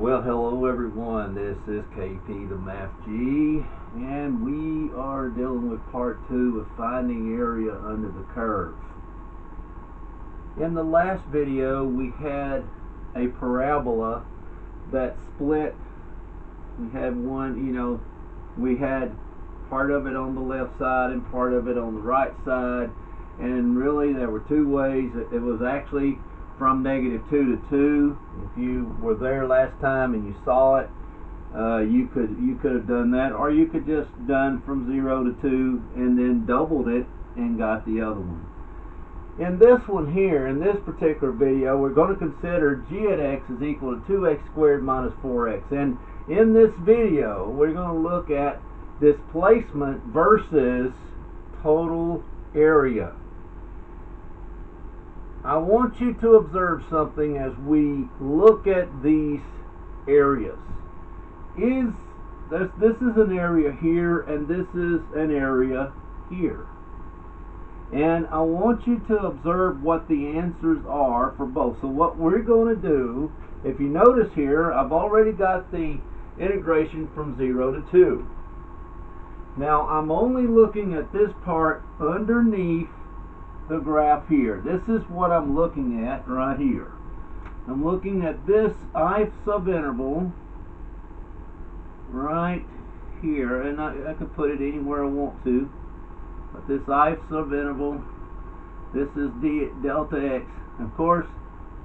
Well, hello everyone, this is KP the Math G, and we are dealing with part 2 of finding area under the curve. In the last video we had a parabola that split. We had we had part of it on the left side and part of it on the right side, and really there were two ways. It was actually from -2 to 2. If you were there last time and you saw it, you could have done that, or you could just done from 0 to 2 and then doubled it and got the other one. In this one here, in this particular video, we're going to consider g at x is equal to 2x squared minus 4x. And in this video, we're going to look at displacement versus total area. I want you to observe something as we look at these areas. This is an area here, and this is an area here. And I want you to observe what the answers are for both. So what we're going to do, if you notice here, I've already got the integration from 0 to 2. Now I'm only looking at this part underneath the graph here. This is what I'm looking at right here. I'm looking at this I subinterval right here, and I could put it anywhere I want to, but this I subinterval, this is delta x. Of course,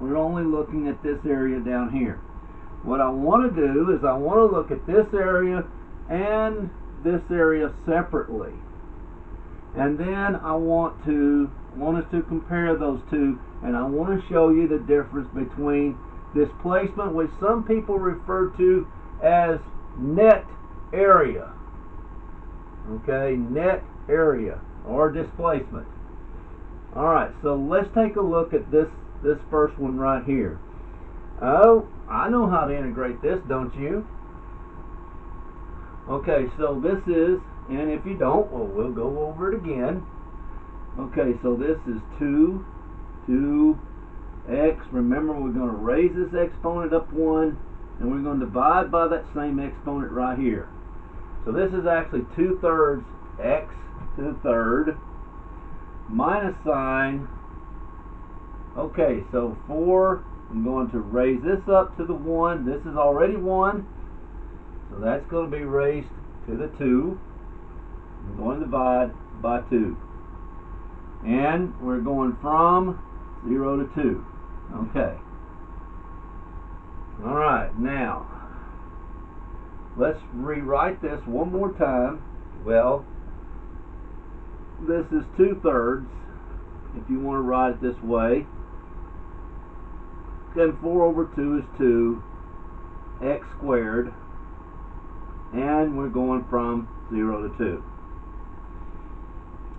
we're only looking at this area down here. What I want to do is I want to look at this area and this area separately, and then I want us to compare those two, and I want to show you the difference between displacement, which some people refer to as net area. Okay, net area or displacement. Alright, so let's take a look at this first one right here. Oh, I know how to integrate this, don't you? Okay, so this is, and if you don't, well, we'll go over it again. Okay, so this is 2x. Remember, we're going to raise this exponent up 1, and we're going to divide by that same exponent right here. So this is actually 2/3 x to the third minus sign. Okay, so 4, I'm going to raise this up to the 1. This is already 1, so that's going to be raised to the 2. I'm going to divide by 2. And we're going from 0 to 2. Okay. Alright, now let's rewrite this one more time. Well, this is 2/3 if you want to write it this way. Then 4 over 2 is 2 x squared, and we're going from 0 to 2.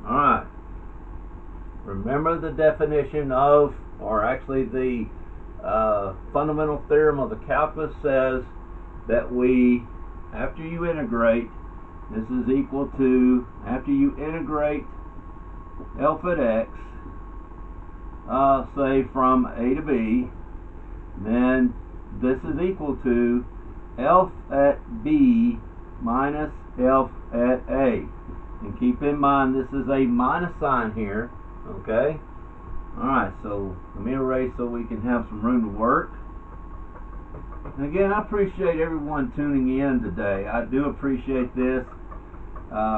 Alright. Remember the definition of, or actually the fundamental theorem of the calculus says that after you integrate, this is equal to, after you integrate f at x, say from a to b, then this is equal to f at b minus f at a. And keep in mind this is a minus sign here. Okay? Alright, so let me erase so we can have some room to work. And again, I appreciate everyone tuning in today. I do appreciate this.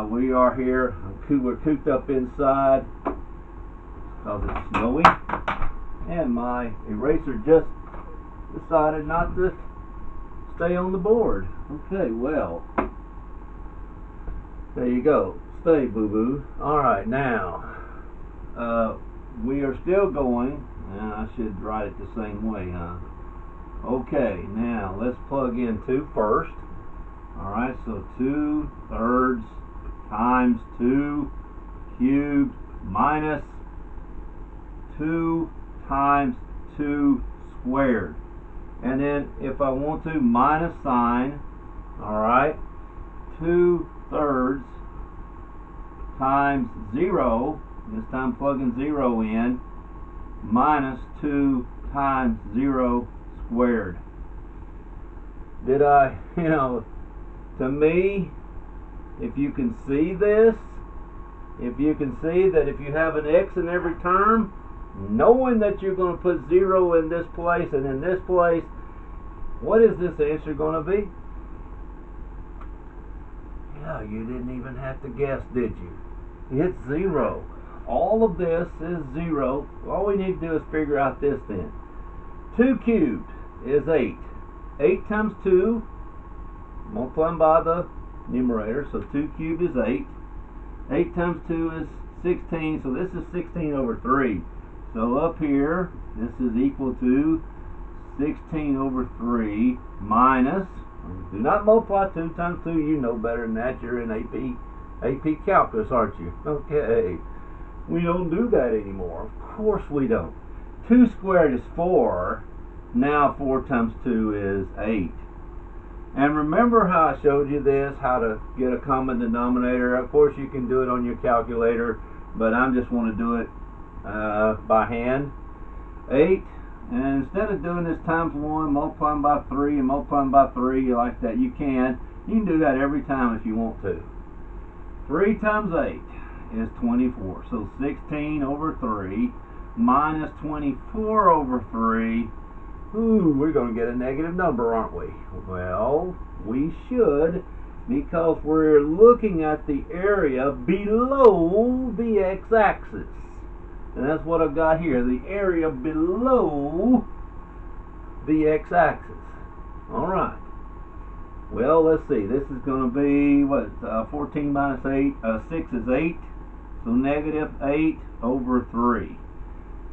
We are here. We're cooped up inside because it's snowy. And my eraser just decided not to stay on the board. Okay, well, there you go. Stay, boo-boo. Alright, now we are still going, and I should write it the same way, huh? Okay, now let's plug in 2 first. Alright, so 2/3 times 2 cubed minus 2 times 2 squared. And then if I want to, minus sign. Alright, 2/3 times 0, this time plugging 0 in, minus 2 times 0 squared. Did I, to me, if you can see this, if you can see that if you have an x in every term, knowing that you're going to put 0 in this place and in this place, what is this answer going to be? Yeah, you didn't even have to guess, did you? It's 0. All of this is 0. All we need to do is figure out this then. 2 cubed is 8. 8 times 2, multiplying by the numerator, so 2 cubed is 8. 8 times 2 is 16, so this is 16 over 3. So up here, this is equal to 16 over 3 minus, do not multiply 2 times 2, you know better than that, you're in AP Calculus, aren't you? Okay, we don't do that anymore, of course we don't. 2 squared is 4, now 4 times 2 is 8. And remember how I showed you this, how to get a common denominator? Of course you can do it on your calculator, but I just want to do it by hand. 8, and instead of doing this times 1, multiplying by 3 and multiplying by 3 like that, you can do that every time if you want to. 3 times 8 is 24, so 16 over 3 minus 24 over 3. Ooh, we're going to get a negative number, aren't we? Well, we should, because we're looking at the area below the x-axis. And that's what I've got here, the area below the x-axis. Alright. Well, let's see. This is going to be, 14 minus 8, 6 is 8. So negative 8 over 3.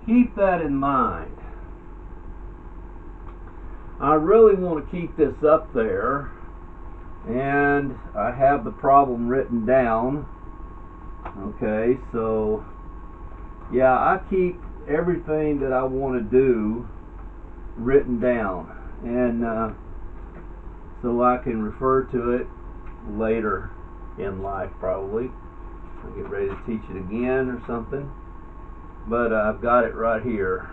Keep that in mind. I really want to keep this up there, and I have the problem written down. Okay, so yeah, I keep everything that I want to do written down, and so I can refer to it later in life, probably. I'll get ready to teach it again or something, but I've got it right here.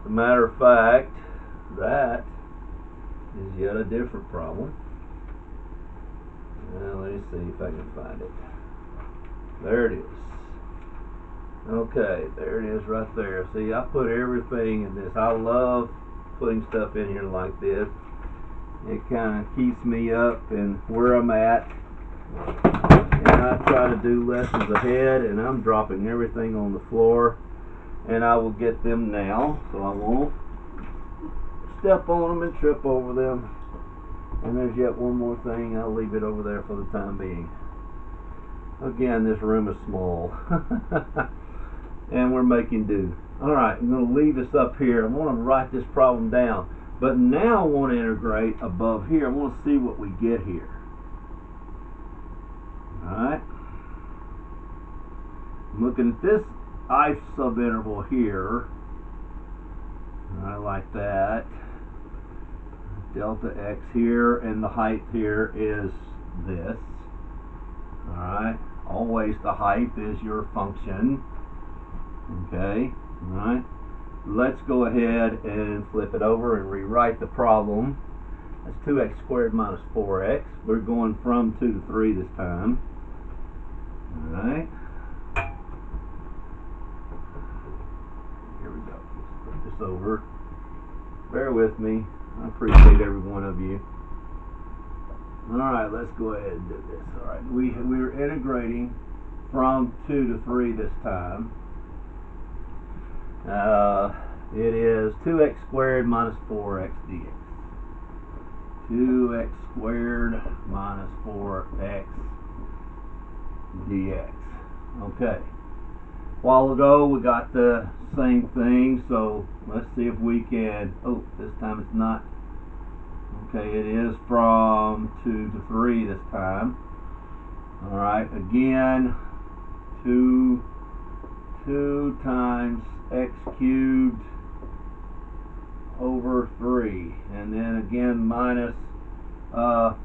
As a matter of fact, that is yet a different problem. Well, let me see if I can find it. There it is. Okay, there it is right there. See, I put everything in this. I love putting stuff in here like this. It kind of keeps me up and where I'm at. And I try to do lessons ahead, and I'm dropping everything on the floor. And I will get them now, so I won't step on them and trip over them. And there's yet one more thing. I'll leave it over there for the time being. Again, this room is small. And we're making do. Alright, I'm going to leave this up here. I want to write this problem down. But now I want to integrate above here. I want to see what we get here. Alright. I'm looking at this I subinterval here. I like that. Delta x here, and the height here is this. Alright. Always the height is your function. Okay. Alright. Let's go ahead and flip it over and rewrite the problem. That's 2x squared minus 4x. We're going from 2 to 3 this time. Alright. Here we go. Let's put this over. Bear with me. I appreciate every one of you. Alright, let's go ahead and do this. Alright, we're integrating from 2 to 3 this time. It is 2x squared minus 4x dx. 2x squared minus 4x dx. Okay. A while ago we got the same thing, so let's see if we can, oh, this time it's not. Okay, it is from 2 to 3 this time. Alright, again, 2 times x cubed over 3. And then again minus,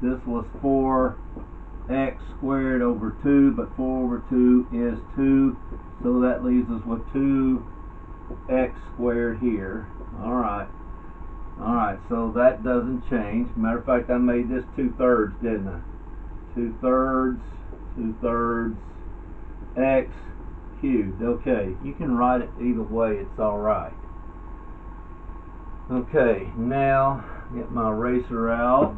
this was 4x squared over 2, but 4 over 2 is 2. So that leaves us with 2x squared here. Alright. Alright, so that doesn't change. Matter of fact, I made this 2/3, didn't I? 2/3, 2/3, x cubed. Okay, you can write it either way, it's alright. Okay, now get my eraser out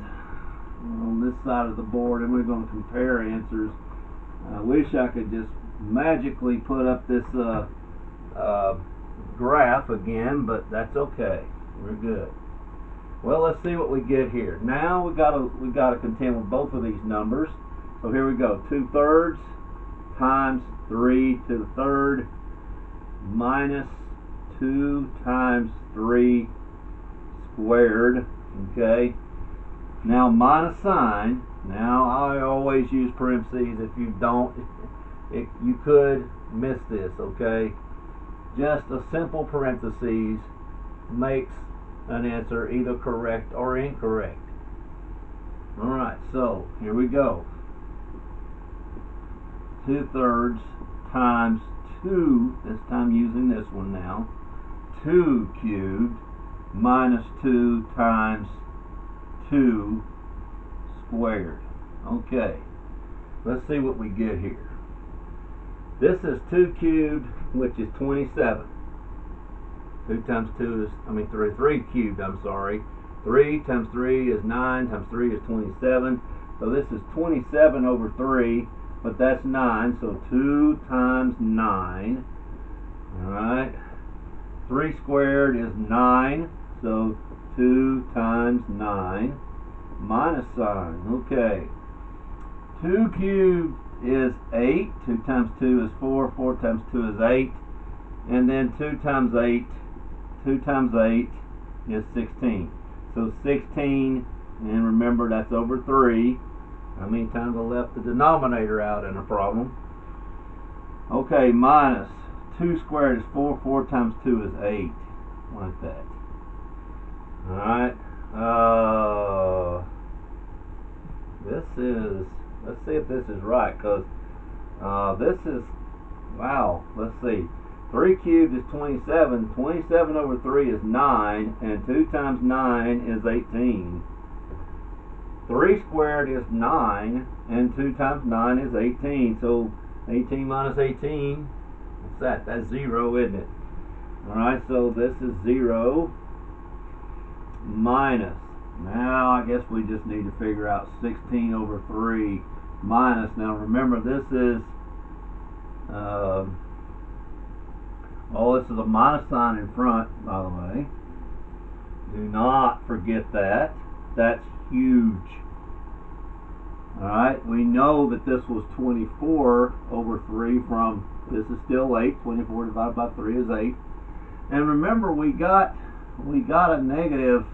on this side of the board, and we're going to compare answers. I wish I could just magically put up this graph again, but that's okay. We're good. Well, let's see what we get here. Now we gotta contend with both of these numbers. So here we go. 2/3 times 3 to the third minus 2 times 3 squared. Okay. Now minus sign. Now I always use parentheses. If you don't, you could miss this. Okay. Just a simple parentheses makes an answer either correct or incorrect. Alright, so here we go. 2/3 times 2, this time using this one now, 2 cubed minus 2 times 2 squared. Okay, let's see what we get here. This is 2 cubed, which is 27. 2 times 2 is, 3 cubed, I'm sorry. 3 times 3 is 9, times 3 is 27. So this is 27 over 3, but that's 9, so 2 times 9. Alright. 3 squared is 9, so 2 times 9. Minus sign, okay. 2 cubed is 8, 2 times 2 is 4, 4 times 2 is 8, and then 2 times 8 is 16. So 16, and remember that's over 3. How many times I left the denominator out in a problem? Okay, minus 2 squared is 4, 4 times 2 is 8. Like that. Alright. Let's see if this is right, because this is, wow, let's see. 3 cubed is 27. 27 over 3 is 9, and 2 times 9 is 18. 3 squared is 9, and 2 times 9 is 18. So 18 minus 18, what's that? That's 0, isn't it? Alright, so this is 0 minus. Now I guess we just need to figure out 16 over 3 minus. Now remember, this is this is a minus sign in front, by the way. Do not forget that. That's huge. Alright, we know that this was 24 over 3 from, this is still 8. 24 divided by 3 is 8. And remember, we got a negative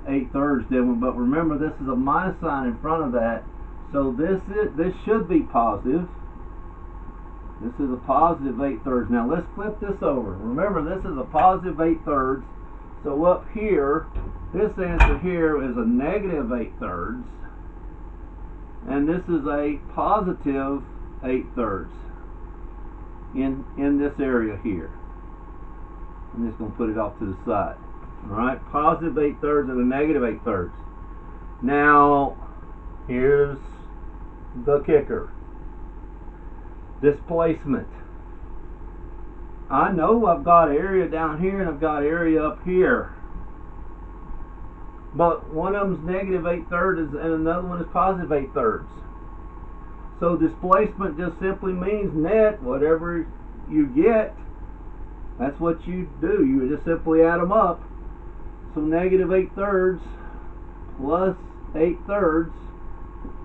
8/3, didn't we? But remember, this is a minus sign in front of that. So this should be positive. This is a positive 8/3. Now let's flip this over. Remember, this is a positive 8/3. So up here, this answer here is a negative 8/3. And this is a positive 8/3 in this area here. I'm just going to put it off to the side. Alright, positive 8/3 and a negative 8/3. Now, here's the kicker. Displacement. I know I've got area down here and I've got area up here. But one of them's negative 8/3 and another one is positive 8/3. So displacement just simply means net, whatever you get, that's what you do. You just simply add them up. So negative 8/3 plus 8/3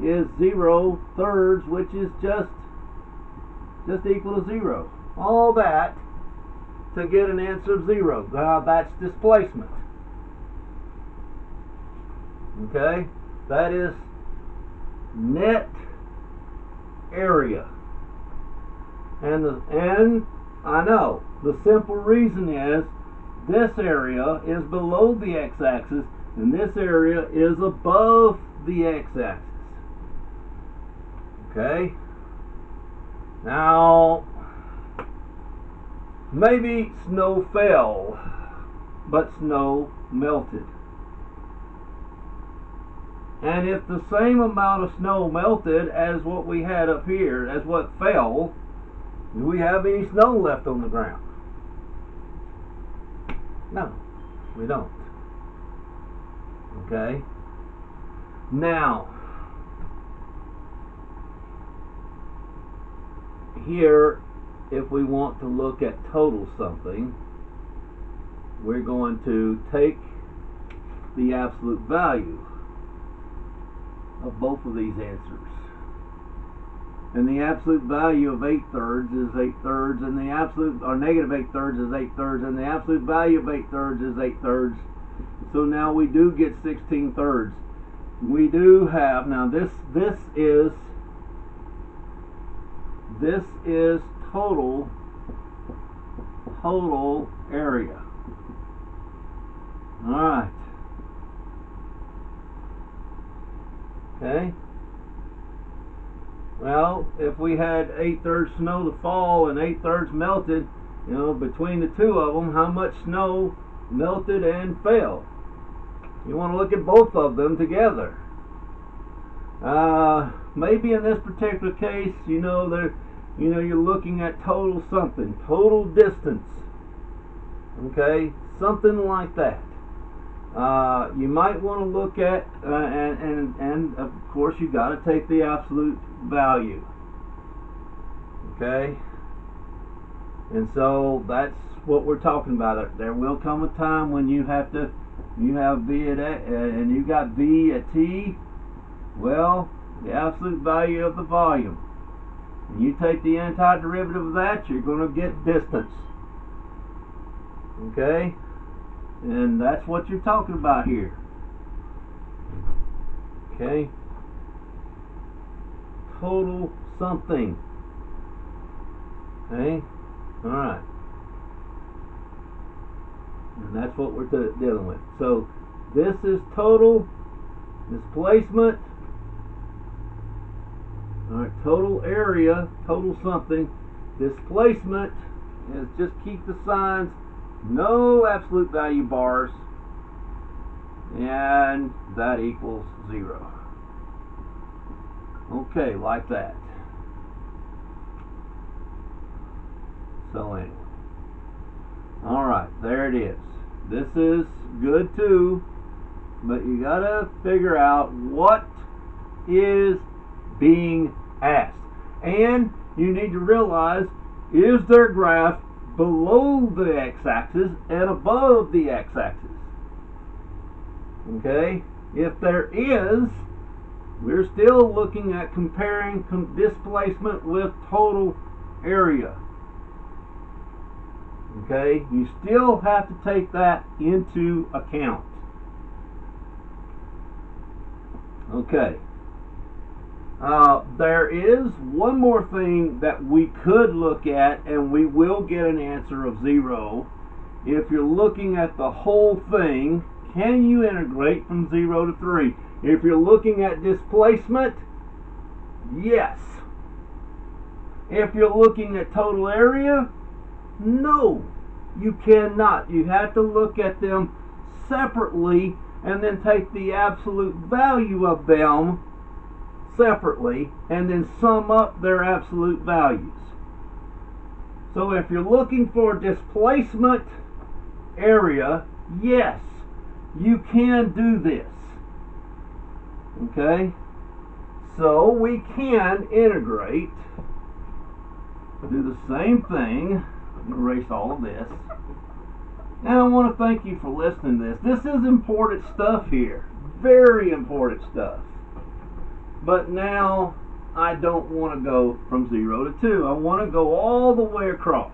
is 0/3, which is just equal to 0. All that to get an answer of 0. Now that's displacement. Okay? That is net area. And I know the simple reason is this area is below the x-axis and this area is above the x-axis. Okay? Now, maybe snow fell but snow melted. And if the same amount of snow melted as what we had up here, as what fell, do we have any snow left on the ground? No, we don't. Okay? Now, here, if we want to look at total something, we're going to take the absolute value of both of these answers. And the absolute value of 8/3 is 8/3, and the absolute, or negative 8/3 is 8/3, and the absolute value of 8/3 is 8/3. So now we do get 16/3. We do have, now this is total area. Alright. Okay. Well, if we had 8/3 snow to fall and 8/3 melted, between the two of them, how much snow melted and fell? You want to look at both of them together. Maybe in this particular case, you're looking at total something, total distance. Okay, something like that. You might want to look at, and of course you got to take the absolute value. Okay, and so that's what we're talking about. There will come a time when you have V at and you got V at T. Well, the absolute value of the volume. When you take the antiderivative of that, you're going to get distance. Okay? And that's what you're talking about here. Okay? Total something. Okay? Alright. And that's what we're dealing with. So, this is total displacement. Alright, total area, total something. Displacement is, just keep the signs, no absolute value bars, and that equals 0. Okay, like that. So anyway. Alright, there it is. This is good too, but you gotta figure out what is being asked. And you need to realize, is their graph below the x-axis and above the x-axis? Okay? If there is, we're still looking at comparing displacement with total area. Okay? You still have to take that into account. Okay. There is one more thing that we could look at, and we will get an answer of 0. If you're looking at the whole thing, can you integrate from 0 to 3? If you're looking at displacement, yes. If you're looking at total area, no, you cannot. You have to look at them separately and then take the absolute value of them separately and then sum up their absolute values. So if you're looking for displacement area, yes, you can do this. Okay? So we can integrate, do the same thing, erase all of this. And I want to thank you for listening to this. This is important stuff here. Very important stuff. But now I don't want to go from 0 to 2. I want to go all the way across.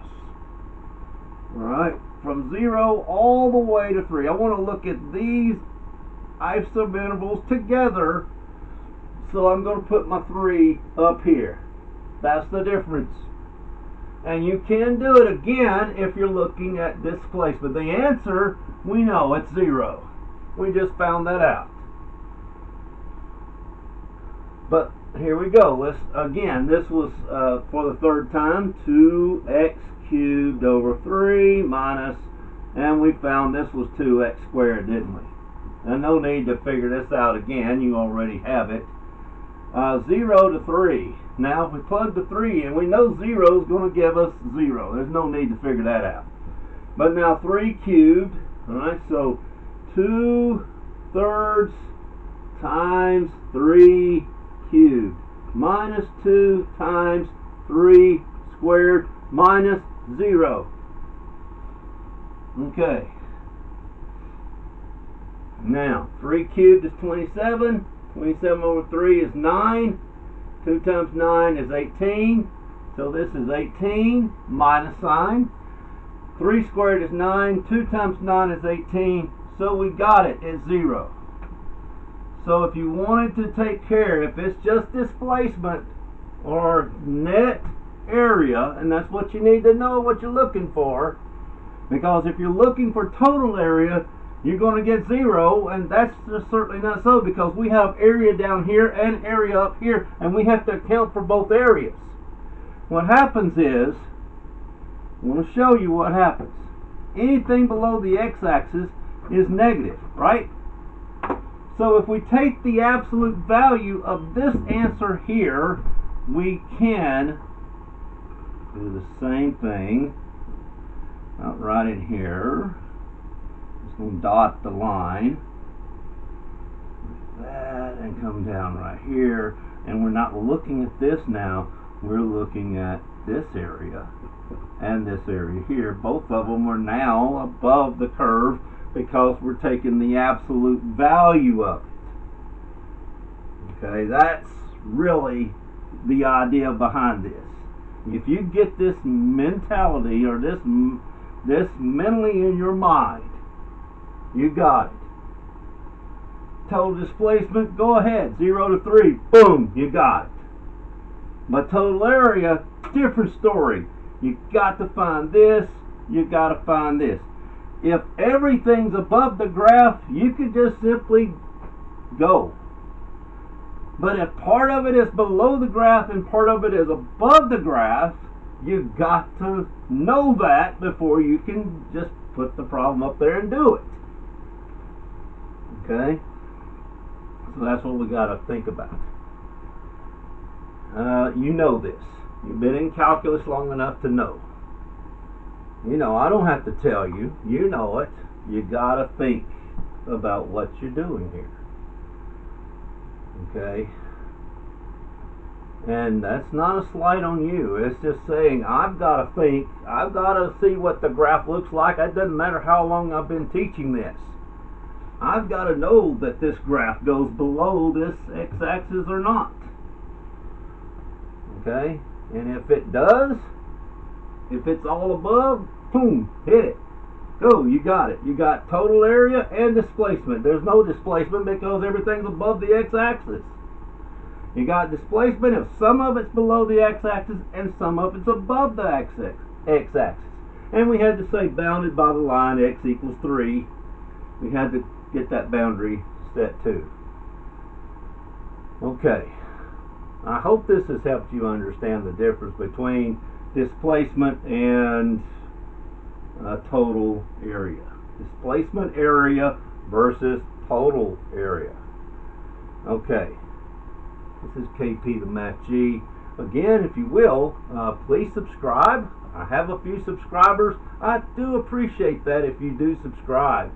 Alright? From 0 all the way to 3. I want to look at these isobintervals together. So I'm going to put my 3 up here. That's the difference. And you can do it again if you're looking at displacement. The answer, we know, it's 0. We just found that out. But here we go. Let's again. This was for the third time. 2x cubed over 3 minus And we found this was 2x squared, didn't we? And no need to figure this out again. You already have it. 0 to 3. Now, if we plug the 3 in, we know 0 is going to give us 0. There's no need to figure that out. But now 3 cubed. Alright, so 2/3 times 3 cubed minus 2 times 3 squared minus 0. Okay. Now, 3 cubed is 27. 27 over 3 is 9. 2 times 9 is 18. So this is 18 minus sign. 3 squared is 9. 2 times 9 is 18. So we got it. It's 0. So if you wanted to take care, if it's just displacement or net area, and that's what you need to know what you're looking for, because if you're looking for total area, you're going to get 0, and that's just certainly not so, because we have area down here and area up here, and we have to account for both areas. What happens is, I'm going to show you what happens. Anything below the x-axis is negative, right? So if we take the absolute value of this answer here, we can do the same thing. I'll write it here. Just going to dot the line like that and come down right here. And we're not looking at this now. We're looking at this area and this area here. Both of them are now above the curve because we're taking the absolute value of it. Okay, that's really the idea behind this. If you get this mentality or this mentally in your mind, you got it. Total displacement, go ahead, 0 to 3, boom, you got it. But total area, different story. You got to find this, you got to find this. If everything's above the graph, you can just simply go. But if part of it is below the graph and part of it is above the graph, you've got to know that before you can just put the problem up there and do it. Okay? So that's what we got to think about. You know this. You've been in calculus long enough to know. You know, I don't have to tell you. You know it. You got to think about what you're doing here. Okay? And that's not a slight on you. It's just saying, I've got to think. I've got to see what the graph looks like. It doesn't matter how long I've been teaching this. I've got to know that this graph goes below this x-axis or not. Okay? And if it does, if it's all above, boom, hit it. Go, you got it. You got total area and displacement. There's no displacement because everything's above the x-axis. You got displacement if some of it's below the x-axis and some of it's above the x-axis. And we had to say bounded by the line x equals 3. We had to get that boundary set too. Okay. I hope this has helped you understand the difference between displacement and total area. Displacement area versus total area. Okay. This is KP the Math G. Again, if you will, please subscribe. I have a few subscribers. I do appreciate that if you do subscribe.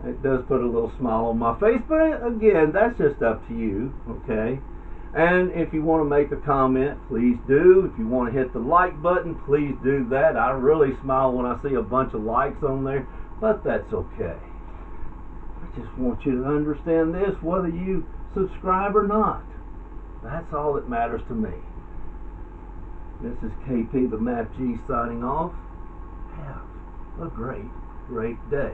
It does put a little smile on my face, but again, that's just up to you, okay? And if you want to make a comment, please do. If you want to hit the like button, please do that. I really smile when I see a bunch of likes on there, but that's okay. I just want you to understand this, whether you subscribe or not. That's all that matters to me. This is KP the Math G signing off. Have a great, great day.